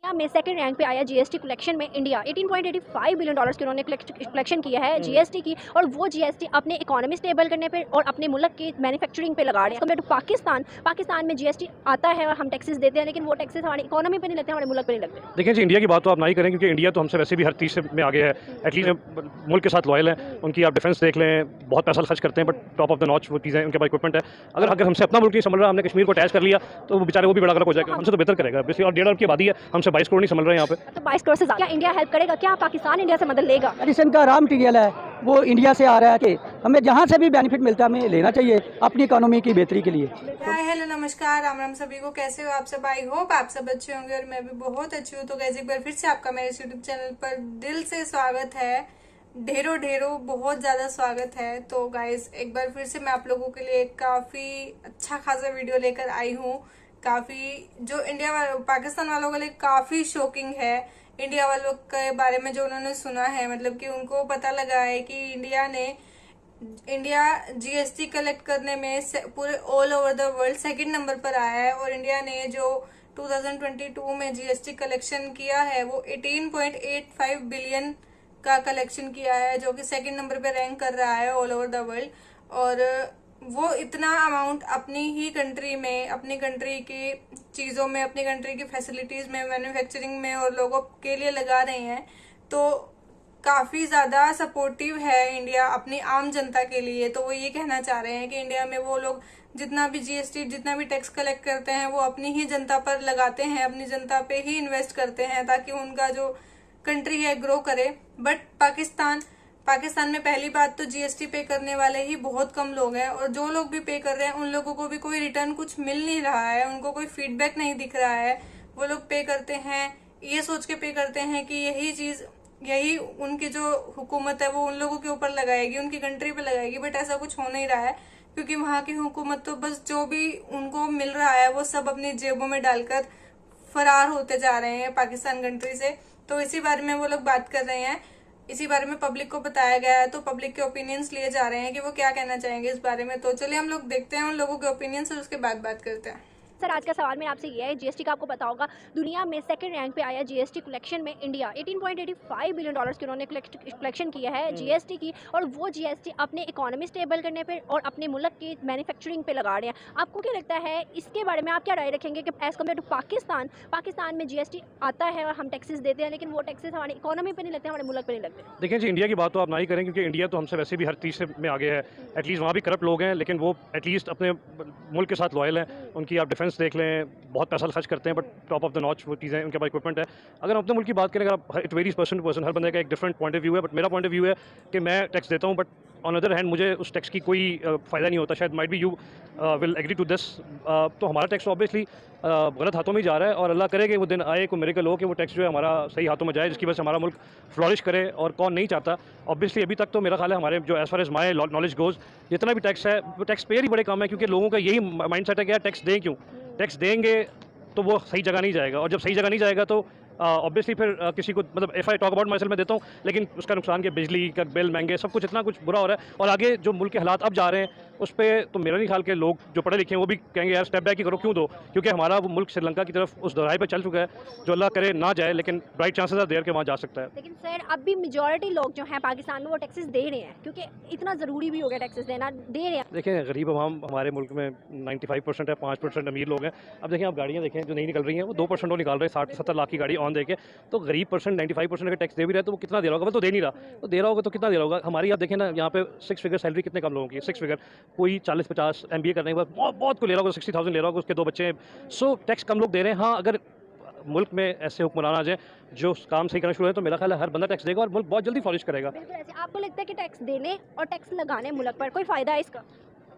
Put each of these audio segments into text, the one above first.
India में second rank पे आया जीएसटी कलेक्शन में। इंडिया 18.85 बिलियन डॉलर्स की उन्होंने कलेक्शन किया है जीएसटी की, और वो जीएसटी अपने इकोनॉमी स्टेबल करने पे और अपने मुल्क की मैन्युफैक्चरिंग पे लगा रहे हैं। कम्पेयर टू पाकिस्तान में जीएसटी आता है और हम टैक्सेस देते हैं, लेकिन वो टैक्सेस हमारी इकोनॉमी पे नहीं लगते, हमारे मुल्क पे नहीं लगते। देखिए जी, इंडिया की बात तो आप ना ही करें, क्योंकि इंडिया तो हमसे वैसे भी हर चीज़ में आगे है। एटलीस्ट मुल्क के साथ लॉयल है। उनकी आप डिफेंस देख लें, बहुत पैसा खर्च करते हैं, but top of the notch वो चीज़ें, उनके पास इक्विपमेंट है। अगर हमसे अपना मुल्क नहीं समझ रहा, हमने कश्मीर को अटैच कर लिया, तो वो बेचारे वो भी बड़ा गलत हो जाएगा। हमसे तो बेहतर करेगा बेसिकली। और 1.5 अरब की आबादी है, हमसे 22 करोड़ नहीं समझ रहे हैं यहाँ पे। तो 22 करोड़ से क्या इंडिया हेल्प करेगा? क्या पाकिस्तान इंडिया से मदद लेगा? मेडिसिन का रॉ मटीरियल है वो इंडिया से आ रहा है कि हमें जहाँ से भी बेनिफिट मिलता है हमें लेना चाहिए अपनी इकोनॉमी की बेहतरी के लिए। हाय हेलो नमस्कार, राम राम सभी को। कैसे हो आप सब? आई होप आप सब अच्छे होंगे और मैं भी बहुत अच्छी हूँ। तो गाइस, एक बार फिर से आपका मेरे यूट्यूब चैनल पर दिल से स्वागत है। ढेरों ढेरों बहुत ज्यादा स्वागत है। तो गाइस, एक बार फिर से मैं आप लोगों के लिए काफी अच्छा खासा वीडियो लेकर आई हूँ। काफी जो पाकिस्तान वालों के लिए काफी शॉकिंग है। इंडिया वालों के बारे में जो उन्होंने सुना है, मतलब कि उनको पता लगा है कि इंडिया जीएसटी कलेक्ट करने में पूरे all over the world second number पर आया है। और इंडिया ने जो 2022 में जीएसटी कलेक्शन किया है वो 18.85 बिलियन का कलेक्शन किया है, जो कि सेकंड नंबर पे रैंक कर रहा है ऑल ओवर द वर्ल्ड। और वो इतना अमाउंट अपनी ही कंट्री में, अपनी कंट्री की चीजों में, अपनी कंट्री की फैसिलिटीज में, मैन्युफैक्चरिंग में और लोगों के लिए लगा रहे हैं। तो काफी ज्यादा सपोर्टिव है इंडिया अपनी आम जनता के लिए। तो वो ये कहना चाह रहे हैं कि इंडिया में वो लोग जितना भी जीएसटी, जितना भी टैक्स कलेक्ट करते हैं वो अपनी ही जनता पर लगाते हैं, अपनी जनता पे ही इन्वेस्ट करते हैं, ताकि उनका जो कंट्री है ग्रो करे। बट पाकिस्तान में पहली बात तो जीएसटी पे करने वाले ही बहुत कम लोग हैं, और जो लोग भी पे कर रहे हैं उन लोगों को भी कोई रिटर्न कुछ मिल नहीं रहा है, उनको कोई फीडबैक नहीं दिख रहा है। वो लोग पे करते हैं ये सोच के पे करते हैं कि यही उनकी जो हुकूमत है वो उन लोगों के ऊपर लगाएगी, उनकी कंट्री पे लगाएगी। बट ऐसा कुछ हो नहीं रहा है, क्योंकि वहां की हुकूमत तो बस जो भी उनको मिल रहा है वो सब अपनी जेबों में डालकर फरार होते जा रहे हैं पाकिस्तान कंट्री से। तो इसी बारे में वो लोग बात कर रहे हैं, इसी बारे में पब्लिक को बताया गया है। तो पब्लिक के ओपिनियंस लिए जा रहे हैं कि वो क्या कहना चाहेंगे इस बारे में। तो चलिए हम लोग देखते हैं उन लोगों के ओपिनियंस और उसके बाद बात करते हैं। सर, आज का सवाल मेरा आपसे ये है, जीएसटी का आपको पता होगा दुनिया में सेकंड रैंक पे आया जीएसटी कलेक्शन में। इंडिया 18.85 बिलियन डॉलर्स की उन्होंने कलेक्शन किया है जीएसटी की, और वो जीएसटी अपने इकोनॉमी स्टेबल करने पे और अपने मुल्क की मैन्युफैक्चरिंग पे लगा रहे हैं। आपको क्या लगता है इसके बारे में, आप क्या राय रखेंगे कि एज कम्पेयर टू पाकिस्तान में जीएसटी आता है और हम टैक्सेस देते हैं, लेकिन वो टैक्सेस हमारी इकोनॉमी पे नहीं लगते, हमारे मुल्क पे नहीं लगते? देखिए जी, इंडिया की बात तो आप ना ही करें, क्योंकि इंडिया तो हमसे वैसे भी हर चीज़ में आगे है। एटलीस्ट वहाँ भी करप्ट लोग हैं, लेकिन वो एटलीस्ट अपने मुल्क के साथ लॉयल हैं। उनकी आप डिफेंस देख लें, बहुत पैसा खर्च करते हैं, but top of the notch वो चीज़ें, उनके पास इक्विपमेंट है। अगर हम अपने मुल्क की बात करें, अगर it varies person to person, हर बंदे का एक डिफरेंट पॉइंट ऑफ व्यू है। बट मेरा पॉइंट ऑफ व्यू है कि मैं टैक्स देता हूँ, बट ऑन अदर हैंड मुझे उस टैक्स की कोई फ़ायदा नहीं होता। शायद might be you will agree to this. तो हमारा टैक्स ऑब्वियसली गलत हाथों में ही जा रहा है, और अल्लाह करे कि वो दिन आए, कोई मिरेकल हो कि वो टैक्स जो है हमारा सही हाथों में जाए, जिसकी वजह से हमारा मुल्क फ्लॉरिश करे। और कौन नहीं चाहता? ऑब्वियसली अभी तक तो मेरा ख्याल है हमारे जो as far as my knowledge goes, जितना भी टैक्स है वो टैक्स पेयर ही बड़े कम है, क्योंकि लोगों का यही माइंड सेट है कि यार टैक्स दें क्यों, टैक्स देंगे तो वो सही जगह नहीं जाएगा, और जब सही जगह नहीं जाएगा तो ऑब्वियसली फिर किसी को, मतलब if I talk about my self, मैं देता हूँ, लेकिन उसका नुकसान के बिजली का बिल महंगे, सब कुछ इतना कुछ बुरा हो रहा है। और आगे जो मुल्क के हालात अब जा रहे हैं उस पर तो मेरा नहीं ख्याल के लोग जो पढ़े लिखे हैं वो भी कहेंगे यार स्टेप बैक ही करो। क्यों दो? क्योंकि हमारा वो मुल्क श्रीलंका की तरफ उस दोराहे पर चल चुका है, जो अल्लाह करे ना जाए, लेकिन ब्राइट चांसेस आर देयर के वहाँ जा सकता है। लेकिन सर, अब भी मेजॉरिटी लोग जो हैं पाकिस्तान में वो टैक्सेस दे रहे हैं, क्योंकि इतना ज़रूरी भी हो गया टैक्सेस देना, दे रहे हैं। देखें, गरीब अवाम हमारे मुल्क में 95% है, 5% अमीर लोग हैं। अब देखें, आप गाड़ियाँ देखें जो नहीं निकल रही हैं, वो 2% वो निकाल रहे हैं 60-70 लाख की गाड़ी ऑन देके। तो गरीब पर्सन 95% अगर टैक्स दे भी रहा है तो वो कितना दे रहा होगा? वो तो दे नहीं रहा। तो दे रहा होगा तो कितना दे रहा होगा? हमारी आप देखें ना, यहाँ पे 6 फिगर सैलरी कितने कम लोगों की, 6 फिगर, कोई 40-50 MBA करने के बाद बहुत को ले रहा होगा, 60,000 ले रहा होगा, उसके 2 बच्चे हैं। सो टैक्स कम लोग दे रहे हैं। हाँ, अगर मुल्क में ऐसे हुक्मरान आ जाए जो काम सही करना शुरू है, तो मेरा ख्याल है हर बंदा टैक्स देगा और मुल्क बहुत जल्दी फ्लॉरिश करेगा। बिल्कुल ऐसे। आपको लगता है कि टैक्स देने और टैक्स लगाने मुल्क पर कोई फ़ायदा है इसका?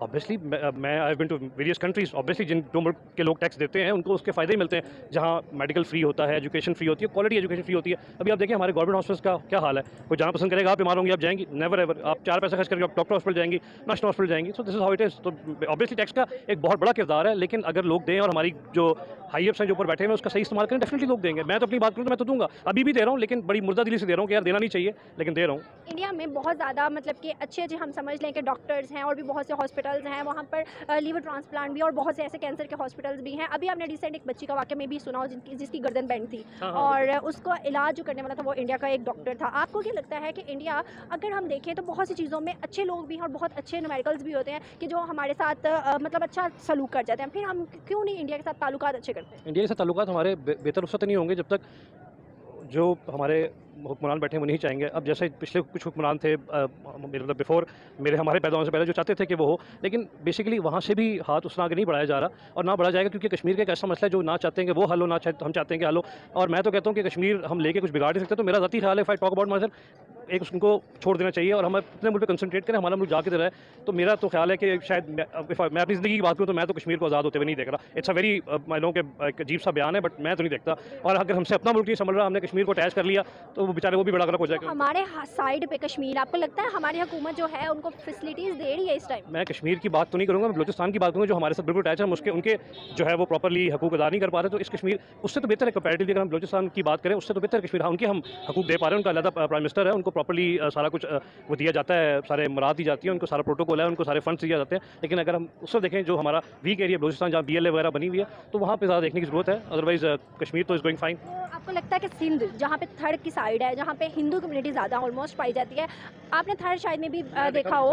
ऑब्वियसली मैं I have been to various countries. Obviously जो मुल्क के लोग टैक्स देते हैं उनको उसके फ़ायदे ही मिलते हैं, जहाँ मेडिकल फ्री होता है, एजुकेशन फ्री होती है, क्वालिटी एजुकेशन फ्री होती है। अभी आप देखें हमारे गवर्नमेंट हॉस्पिटल्स का क्या हाल है। कोई जाना पसंद करेगा? आप बीमार होंगे, आप जाएंगी? Never ever. आप 4 पैसा खर्च करके आप डॉक्टर हॉस्पिटल जाएंगी, नेशनल हॉस्पिटल जाएंगी। So this is how it is. तो ऑब्वियसली टैक्स का एक बहुत बड़ा किरदार है, लेकिन अगर लोग दें और हमारी जो हाई अप्स हैं जो ऊपर बैठे हैं उसका सही इस्तेमाल करें, डेफिनेटली लोग देंगे। मैं तो अपनी बात करूँ तो मैं तो दूंगा, अभी भी दे रहा हूँ, लेकिन बड़ी मुर्दा दिली से दे रहा हूँ कि यार देना नहीं चाहिए, लेकिन दे रहा हूँ। इंडिया में बहुत ज़्यादा, मतलब कि अच्छे हम समझ लें कि डॉक्टर्स हैं और भी बहुत से हॉस्पिटल हॉस्पिटल्स हैं, वहाँ पर लीवर ट्रांसप्लांट भी और बहुत से ऐसे कैंसर के हॉस्पिटल्स भी हैं। अभी आपने रिसेंट एक बच्ची का वाक़या में भी सुना हो जिसकी गर्दन बैंड थी और उसको इलाज जो करने वाला था वो इंडिया का एक डॉक्टर था। आपको क्या लगता है कि इंडिया, अगर हम देखें तो बहुत सी चीज़ों में अच्छे लोग भी हैं और बहुत अच्छे न्यूमेरिकल्स भी होते हैं कि जो हमारे साथ मतलब अच्छा सलूक कर जाते हैं, फिर हम क्यों नहीं इंडिया के साथ ताल्लुकात अच्छे करते हैं? इंडिया के साथ ताल्लुकात हमारे बेहतर उस वक्त नहीं होंगे जब तक जो हमारे हुक्मरान बैठे हैं वो नहीं चाहेंगे। अब जैसे पिछले कुछ हुक्मरान थे मतलब बिफोर हमारे पैदा होने से पहले जो चाहते थे कि वो हो, लेकिन बेसिकली वहाँ से भी हाथ उस तरह आगे नहीं बढ़ाया जा रहा और ना बढ़ा जाएगा, क्योंकि कश्मीर का एक ऐसा मसला है जो ना चाहते हैं कि वो हल हो, ना हम चाहते हैं कि हल हो। और मैं तो कहता हूँ कि कश्मीर हम लेके कुछ बिगाड़ नहीं सकते। तो मेरा ज़ाती ख्याल है, fight talk about my self, एक उनको छोड़ देना चाहिए और हम अपने मुल्क पर कंसंट्रेट करें, हमारा मुल्क जाके रहा है। तो मेरा तो ख्याल है कि शायद मैं अपनी ज़िंदगी की बात करूँ तो मैं तो कश्मीर को आज़ाद होते हुए नहीं देख रहा। इट्स अ वेरी मानो कि एक अजीब सा बयान है, बट मैं तो नहीं देखता। और अगर हमसे अपना मुल्क नहीं समझ रहा, हमने कश्मीर को अटैच कर लिया तो वो बेचारे वो भी बड़ा गलत हो जाएगा। हमारे साइड पे कश्मीर, आपको लगता है हमारी हुकूमत जो है उनको फैसिलिटीज़ दे रही है इस टाइम? मैं कश्मीर की बात तो नहीं करूँगा, मैं बलूचिस्तान की बात करूँगा जो हमारे साथ बिल्कुल अटैच है। उनके जो है वो प्रॉपर्ली हकूक अदा नहीं कर पा रहे। तो इस कश्मीर उससे तो बेहतर है कंपैरेटिवली, अगर हम बलूचिस्तान की बात करें उससे तो बेहतर कश्मीर। हाँ, उनके हम हकूक दे पा रहे हैं, उनका अलग प्राइम मिनिस्टर है, उनको प्रॉपर्ली सारा कुछ वो दिया जाता है, सारे मराद दी जाती है, उनको सारा प्रोटोकॉल है, उनको सारे फंड्स दिए जाते हैं। लेकिन अगर हम उससे देखें जो हमारा वीक एरिया बलूचिस्तान जहाँ BLA वगैरह बनी हुई है, तो वहाँ पर ज़्यादा देखने की ज़रूरत है। अदरवाइज़ कश्मीर तो इज़ गोइंग फाइन। तो आपको लगता है कि सिंध जहाँ पे थर्ड की साइड है, जहाँ पे हिंदू कम्युनिटी ज़्यादा ऑलमोस्ट पाई जाती है, आपने थर्ड शायद में भी देखा हो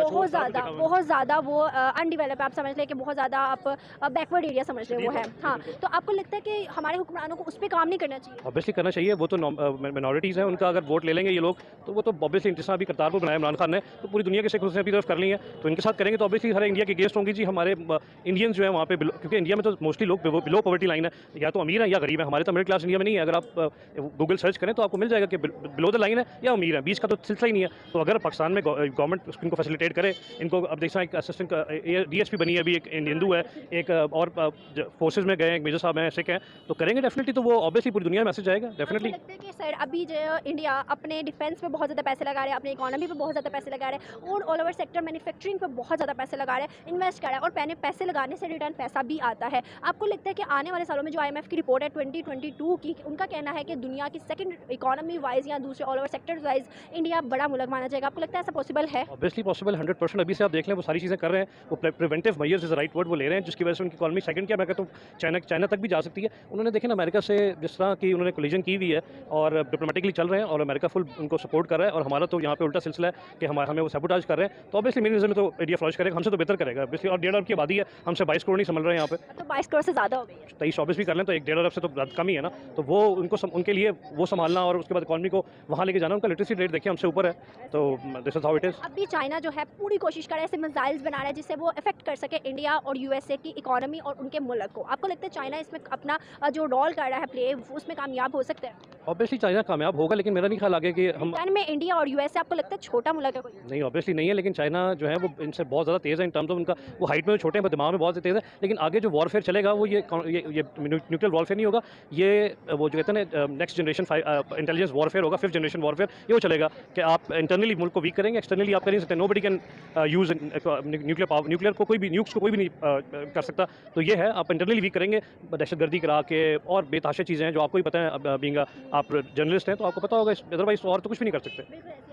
बहुत ज़्यादा वो अनडिवेलप, आप समझ लें कि बहुत ज़्यादा आप बैकवर्ड एरिया समझ लें वो है। हाँ, तो आपको लगता है कि हमारे हुक्मरानों को उस पर काम नहीं करना चाहिए? ऑब्वियसली करना चाहिए, वो तो मिनॉरिटीज़ हैं, उनका अगर वोट ले लेंगे ये लोग तो वो तो ऑब्वियसली इंतज़ाम भी करतारपुर बनाया इमरान खान ने, तो पूरी दुनिया के सिख उसने अपनी तरफ कर ली है, तो इनके साथ करेंगे तो ऑब्वियसली हर इंडिया के गेस्ट होंगी जी। हमारे इंडियंस जो है वहाँ पे, क्योंकि इंडिया में तो मोस्टली लोग बिलो पॉवर्टी लाइन है, या तो अमीर है या गरीब है। हमारे तो मिडिल क्लास इंडिया में नहीं है। अगर आप गूगल सर्च करें तो आपको मिल जाएगा कि बिलो द लाइन है या अमीर है, बीच का तो सिलसिला ही नहीं है। तो अगर पाकिस्तान में गवर्नमेंट इनको फैसिलिटेट करे, इनको अब देखना एक असिस्टेंट DSP बनी है अभी, एक हिंदू है, एक और फोर्सेज में गए, एक मेजर साहब हैं, सिख हैं, तो करेंगे डेफिनेटली, तो वो ऑब्वियसली पूरी दुनिया में मैसेज आएगा डेफिनेटली। लगता है कि सर अभी जो इंडिया अपने डिफेंस पे बहुत ज़्यादा पैसे लगा रहे हैं, अपनी इकोनॉमी पे बहुत ज़्यादा पैसे लगा रहे हैं और ऑल ओवर सेक्टर मैन्युफैक्चरिंग पे बहुत ज़्यादा पैसे लगा रहे हैं, इन्वेस्ट कर रहा है और पैसे लगाने से रिटर्न पैसा भी आता है। आपको लगता है कि आने वाले सालों में जो IMF की रिपोर्ट है 2022 की, उनका कहना है कि दुनिया की सेकंड इकोनॉमी वाइज या दूसरे all over sector wise India बड़ा मुल्क माना जाएगा? आपको लगता है ऐसा पॉसिबल है? Obviously possible 100%। अभी से आप देख लें वो सारी चीज़ें कर रहे हैं, वो preventive measures is right word वो ले रहे हैं, जिसकी वजह से उनकी इकोनॉमी सेकंड क्या मैं कहता हूँ चाइना तक भी जा सकती है। उन्होंने देखें ना अमेरिका से जिस तरह की उन्होंने कोलिजन की हुई है और डिप्लोमेटिकली चल रहे हैं और अमेरिका फुल उनको सपोर्ट कर रहा है, और हमारा तो यहाँ पे उल्टा सिलसिला है कि हमें वो सैबोटाज कर रहे हैं। तो ऑब्वियसली मेरी नज़र में तो इंडिया फ्लॉरिश करेगा, हमसे तो बेहतर करेगा ऑब्वियसली। और 1.5 अरब की आबादी है, हमसे 22 करोड़ नहीं समझ रहे हैं यहाँ पे, तो 22 करोड़ से ज़्यादा हो गई है। 23-24 भी कर लें तो 1.5 अरब से तो कम ही है ना। तो वो उनके लिए वो संभालना और उसके बाद इकॉनमी को वहाँ लेके जाना, उनका लिटरेसी रेट देखिए हमसे ऊपर है। तो this is how it is. अभी चाइना जो है पूरी कोशिश कर रहा है, ऐसे मिसाइल्स बना रहा है जिससे वो इफेक्ट कर सके इंडिया और USA की इकोनॉमी और उनके मुल्क को। आपको लगता है चाइना इसमें अपना जो रोल कर रहा है प्ले, उसमें कामयाब हो सकता है? ऑब्वियसली चाइना कामयाब होगा, लेकिन मेरा नहीं ख्याल आगे कि हम में इंडिया और USA आपको लगता है छोटा मुल्क है कोई? नहीं, ऑब्वियसली नहीं है, लेकिन चाइना जो है वो इनसे बहुत ज़्यादा तेज़ है इन टर्म्स ऑफ उनका, वो हाइट में छोटे हैं, दिमाग में बहुत तेज़ है। लेकिन आगे जो वॉरफेयर चलेगा वो ये न्यूक्लियर वॉरफेयर नहीं होगा, ये वो जो कहते हैं नेक्स्ट जनरेशन इंटेलिजेंस वॉरफेयर होगा, 5th जनरेशन वॉरफेयर। ये वो चलेगा कि आप इंटरनली मुल्क को वीक करेंगे, एक्सटर्नली आप कर नहीं सकते। नोबडी कैन यूज़ न्यूक्लियर को कोई भी न्यूक्स को कोई भी नहीं कर सकता। तो ये है, आप इंटरनली वीक करेंगे दहशतगर्दी करा के और बेतहाशा चीज़ें हैं जो आपको ही पता है, बीइंग आप जर्नलिस्ट हैं तो आपको पता होगा, अदरवाइज और तो कुछ भी नहीं कर सकते।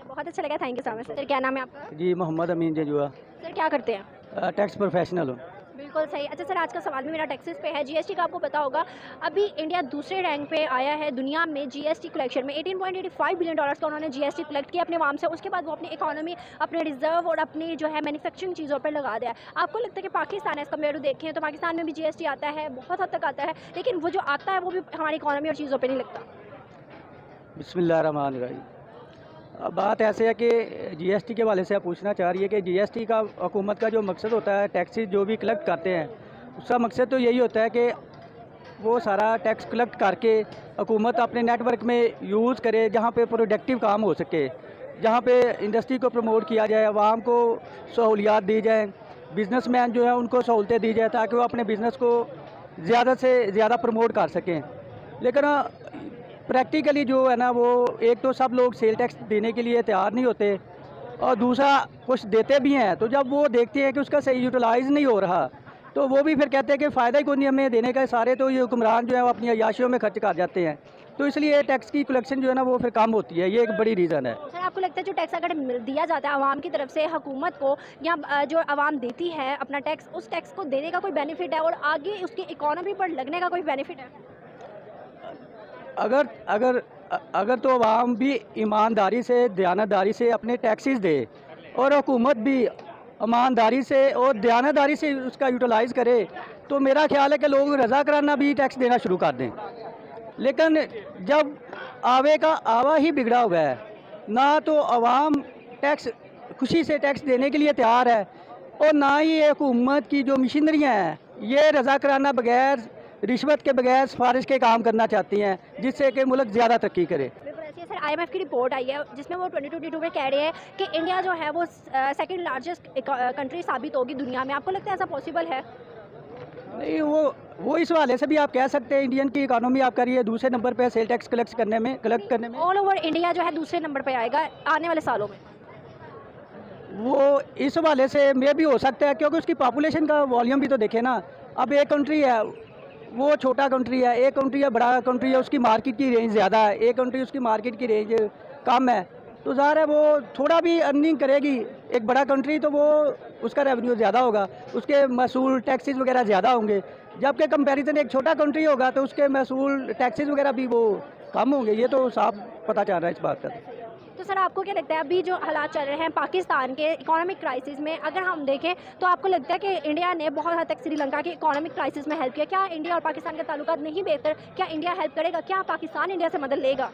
बहुत अच्छा लगा, thank you so much sir. क्या नाम है आपका? जी मोहम्मद अमीन जजुआ। सर क्या करते हैं? टैक्स प्रोफेशनल हूँ। बिल्कुल सही। अच्छा सर, आज का सवाल भी मेरा टैक्सेस पे है। GST का आपको पता होगा अभी इंडिया दूसरे रैंक पे आया है दुनिया में GST कलेक्शन में। $18.85 बिलियन का उन्होंने GST कलेक्ट किया अपने वाम से। उसके बाद वो अपनी इकोनॉमी, अपने रिजर्व और अपनी जो है मैन्युफैक्चरिंग चीज़ों पर लगा दिया। आपको लगता है कि पाकिस्तान है, इसका मेरू देखें तो पाकिस्तान में भी GST आता है, बहुत हद तक आता है, लेकिन वो जो आता है वो भी हमारी इकोनॉमी और चीज़ों पर नहीं लगता? बिस्मिल्लाहिर्रहमानिर्रहीम। अब बात ऐसे है कि GST के वाले से आप पूछना चाह रही है कि GST का हुकूमत का जो मकसद होता है, टैक्सेस जो भी कलेक्ट करते हैं, उसका मकसद तो यही होता है कि वो सारा टैक्स कलेक्ट करके हुकूमत अपने नेटवर्क में यूज़ करे, जहाँ पे प्रोडक्टिव काम हो सके, जहाँ पे इंडस्ट्री को प्रमोट किया जाए, आवाम को सहूलियात दी जाए, बिजनेसमैन जो है उनको सहूलतें दी जाए ताकि वो अपने बिज़नेस को ज़्यादा से ज़्यादा प्रमोट कर सकें। लेकिन प्रैक्टिकली जो है ना, वो एक तो सब लोग सेल टैक्स देने के लिए तैयार नहीं होते और दूसरा कुछ देते भी हैं, तो जब वो देखते हैं कि उसका सही यूटिलाइज़ नहीं हो रहा तो वो भी फिर कहते हैं कि फ़ायदा ही कोई नहीं हमें देने का, सारे तो ये हुक्मरान जो है वो अपनी अयाशियों में खर्च कर जाते हैं। तो इसलिए टैक्स की कलेक्शन जो है ना वो फिर कम होती है, ये एक बड़ी रीज़न है। सर आपको लगता है जो टैक्स अगर दिया जाता है आवाम की तरफ से हुकूमत को, या जो आवाम देती है अपना टैक्स, उस टैक्स को देने का कोई बेनिफिट है और आगे उसकी इकोनॉमी पर लगने का कोई बेनिफिट है? अगर अगर अगर तो आवाम भी ईमानदारी से, दयानतदारी से अपने टैक्सेस दे और हुकूमत भी ईमानदारी से और दयानतदारी से उसका यूटिलाइज़ करे, तो मेरा ख्याल है कि लोग रज़ा कराना भी टैक्स देना शुरू कर दें। लेकिन जब आवे का आवा ही बिगड़ा हुआ है, ना तो आवाम टैक्स खुशी से टैक्स देने के लिए तैयार है और ना ही ये हुकूमत की जो मशीनरियाँ हैं ये रज़ा कराना बगैर, रिश्वत के बगैर, सिफारिश के काम करना चाहती हैं, जिससे कि मुल्क ज़्यादा तरक्की करे। बिल्कुल ऐसी है सर। IMF की रिपोर्ट आई है जिसमें वो 2022 में कह रहे हैं कि इंडिया जो है वो सेकंड लार्जेस्ट कंट्री साबित होगी दुनिया में। आपको लगता है ऐसा पॉसिबल है? नहीं, वो इस हवाले से भी आप कह सकते हैं इंडियन की इकानॉमी आप कर रही है दूसरे नंबर पे सेल टैक्स कलेक्ट करने में। ऑल ओवर इंडिया जो है दूसरे नंबर पे आएगा आने वाले सालों में। वो इस हवाले से मे भी हो सकता है, क्योंकि उसकी पॉपुलेशन का वॉल्यूम भी तो देखे ना। अब एक कंट्री है वो छोटा कंट्री है, एक कंट्री है बड़ा कंट्री है, उसकी मार्केट की रेंज ज़्यादा है, एक कंट्री उसकी मार्केट की रेंज कम है, तो ज़ाहिर है वो थोड़ा भी अर्निंग करेगी। एक बड़ा कंट्री तो वो उसका रेवेन्यू ज़्यादा होगा, उसके महसूल टैक्सेस वगैरह ज़्यादा होंगे, जबकि कंपैरिजन एक छोटा कंट्री होगा तो उसके महसूल टैक्सेस वगैरह भी वो कम होंगे। ये तो साफ पता चल रहा है इस बात का। तो सर आपको क्या लगता है अभी जो हालात चल रहे हैं पाकिस्तान के इकोनॉमिक क्राइसिस में, अगर हम देखें तो आपको लगता है कि इंडिया ने बहुत हद तक श्रीलंका के इकोनॉमिक क्राइसिस में हेल्प किया? क्या इंडिया और पाकिस्तान के ताल्लुकात नहीं बेहतर? क्या इंडिया हेल्प करेगा? क्या पाकिस्तान इंडिया से मदद लेगा?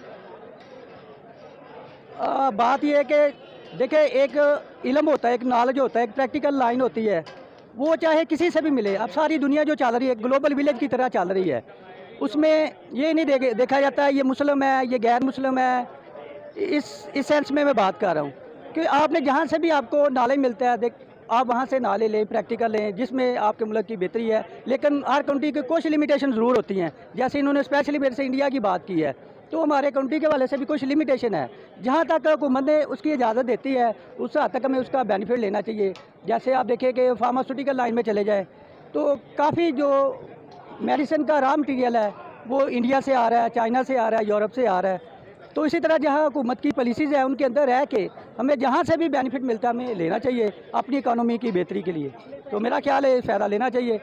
बात यह है कि देखिए, एक इल्म होता है, एक नॉलेज होता है, एक प्रैक्टिकल लाइन होती है, वो चाहे किसी से भी मिले। अब सारी दुनिया जो चल रही है ग्लोबल विलेज की तरह चल रही है, उसमें ये नहीं देखा जाता है ये मुस्लिम है, ये गैर मुस्लिम है। इस सेंस में मैं बात कर रहा हूँ कि आपने जहाँ से भी आपको नॉलेज मिलता है, आप वहाँ से नॉलेज लें, प्रैक्टिकल लें, जिसमें आपके मुल्क की बेहतरी है। लेकिन हर कंट्री की कुछ लिमिटेशन ज़रूर होती हैं, जैसे इन्होंने स्पेशली मेरे से इंडिया की बात की है, तो हमारे कंट्री के वाले से भी कुछ लिमिटेशन है। जहाँ तक हुकूमत ने उसकी इजाज़त देती है उस हद तक हमें उसका बेनिफिट लेना चाहिए। जैसे आप देखिए कि फार्मास्यूटिकल लाइन में चले जाए तो काफ़ी जो मेडिसिन का रॉ मटीरियल है वो इंडिया से आ रहा है, चाइना से आ रहा है, यूरोप से आ रहा है। तो इसी तरह जहाँ हुकूमत की पॉलिसीज़ है उनके अंदर रह के हमें जहाँ से भी बेनिफिट मिलता है हमें लेना चाहिए अपनी इकोनॉमी की बेहतरी के लिए। तो मेरा ख्याल है फ़ायदा लेना चाहिए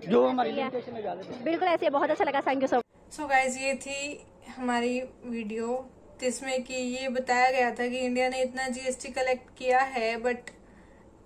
जो हमारी लिमिटेशन में इजाज़त है। बिल्कुल ऐसे, बहुत अच्छा लगा, थैंक यू सो गाइज, ये थी हमारी वीडियो जिसमें कि ये बताया गया था कि इंडिया ने इतना जीएसटी कलेक्ट किया है, बट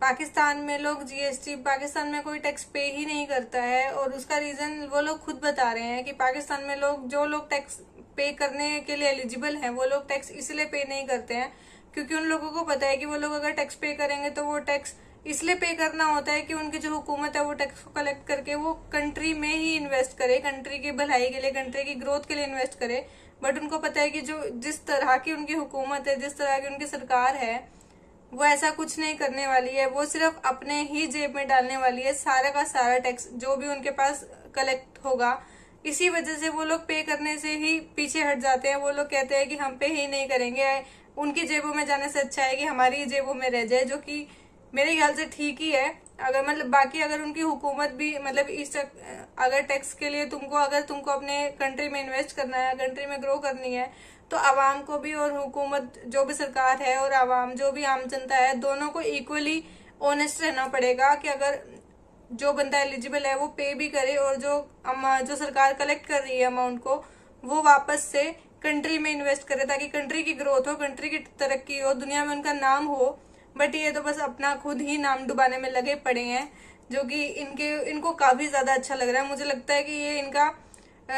पाकिस्तान में लोग जीएसटी, पाकिस्तान में कोई टैक्स पे ही नहीं करता है। और उसका रीजन वो लोग खुद बता रहे हैं कि पाकिस्तान में जो लोग टैक्स पे करने के लिए एलिजिबल हैं वो लोग टैक्स इसलिए पे नहीं करते हैं क्योंकि उन लोगों को पता है कि वो लोग अगर टैक्स पे करेंगे तो वो टैक्स इसलिए पे करना होता है कि उनकी जो हुकूमत है वो टैक्स को कलेक्ट करके वो कंट्री में ही इन्वेस्ट करे, कंट्री की भलाई के लिए, कंट्री की ग्रोथ के लिए इन्वेस्ट करे। बट उनको पता है कि जो जिस तरह की उनकी हुकूमत है, जिस तरह की उनकी सरकार है, वो ऐसा कुछ नहीं करने वाली है। वो सिर्फ अपने ही जेब में डालने वाली है सारा का सारा टैक्स जो भी उनके पास कलेक्ट होगा। इसी वजह से वो लोग पे करने से ही पीछे हट जाते हैं। वो लोग कहते हैं कि हम पे ही नहीं करेंगे, उनकी जेबों में जाने से अच्छा है कि हमारी जेबों में रह जाए, जो कि मेरे ख्याल से ठीक ही है। अगर मतलब बाकी अगर उनकी हुकूमत भी मतलब इस अगर टैक्स के लिए तुमको अपने कंट्री में इन्वेस्ट करना है, कंट्री में ग्रो करनी है, तो आवाम को भी और हुकूमत जो भी सरकार है और आवाम जो भी आम जनता है, दोनों को इक्वली ऑनेस्ट रहना पड़ेगा कि अगर जो बंदा एलिजिबल है वो पे भी करे और जो सरकार कलेक्ट कर रही है अमाउंट को वो वापस से कंट्री में इन्वेस्ट करे ताकि कंट्री की ग्रोथ हो, कंट्री की तरक्की हो, दुनिया में उनका नाम हो। बट ये तो बस अपना खुद ही नाम डुबाने में लगे पड़े हैं, जो कि इनको काफी ज्यादा अच्छा लग रहा है। मुझे लगता है कि ये इनका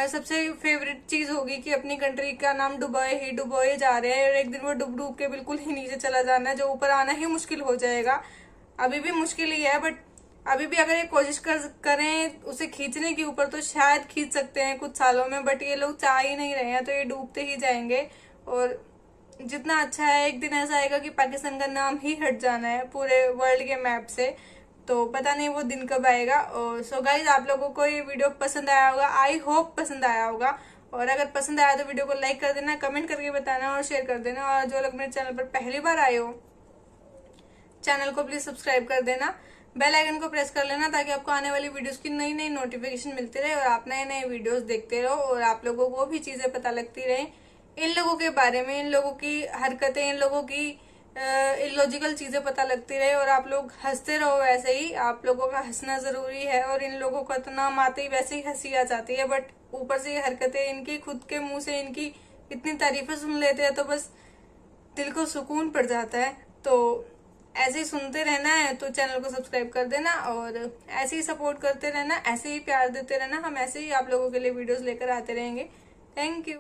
सबसे फेवरेट चीज होगी कि अपनी कंट्री का नाम डुबोए जा रहे हैं और एक दिन वो डूब के बिल्कुल ही नीचे चला जाना है, जो ऊपर आना ही मुश्किल हो जाएगा। अभी भी मुश्किल ही है, बट अभी भी अगर ये कोशिश करें उसे खींचने के ऊपर तो शायद खींच सकते हैं कुछ सालों में, बट ये लोग चाह ही नहीं रहे हैं तो ये डूबते ही जाएंगे। और जितना अच्छा है, एक दिन ऐसा आएगा कि पाकिस्तान का नाम ही हट जाना है पूरे वर्ल्ड के मैप से, तो पता नहीं वो दिन कब आएगा। और सो गाइज, आप लोगों को ये वीडियो पसंद आया होगा, आई होप पसंद आया होगा। और अगर पसंद आया तो वीडियो को लाइक कर देना, कमेंट करके बताना और शेयर कर देना। और जो लोग मेरे चैनल पर पहली बार आए हो, चैनल को प्लीज सब्सक्राइब कर देना बेल आइकन को प्रेस कर लेना ताकि आपको आने वाली वीडियोस की नई नई नोटिफिकेशन मिलती रहे और आप नए नए वीडियोस देखते रहो और आप लोगों को भी चीजें पता लगती रहे इन लोगों के बारे में, इन लोगों की हरकतें, इन लोगों की इलॉजिकल चीजें पता लगती रहे और आप लोग हंसते रहो। वैसे ही आप लोगों का हंसना जरूरी है और इन लोगों को इतना आते ही वैसे ही हंसी आ जाती है, बट ऊपर से ये हरकतें इनकी खुद के मुंह से इनकी इतनी तारीफें सुन लेते हैं तो बस दिल को सुकून पड़ जाता है। तो ऐसे ही सुनते रहना है तो चैनल को सब्सक्राइब कर देना और ऐसे ही सपोर्ट करते रहना, ऐसे ही प्यार देते रहना। हम ऐसे ही आप लोगों के लिए वीडियोस लेकर आते रहेंगे। Thank you.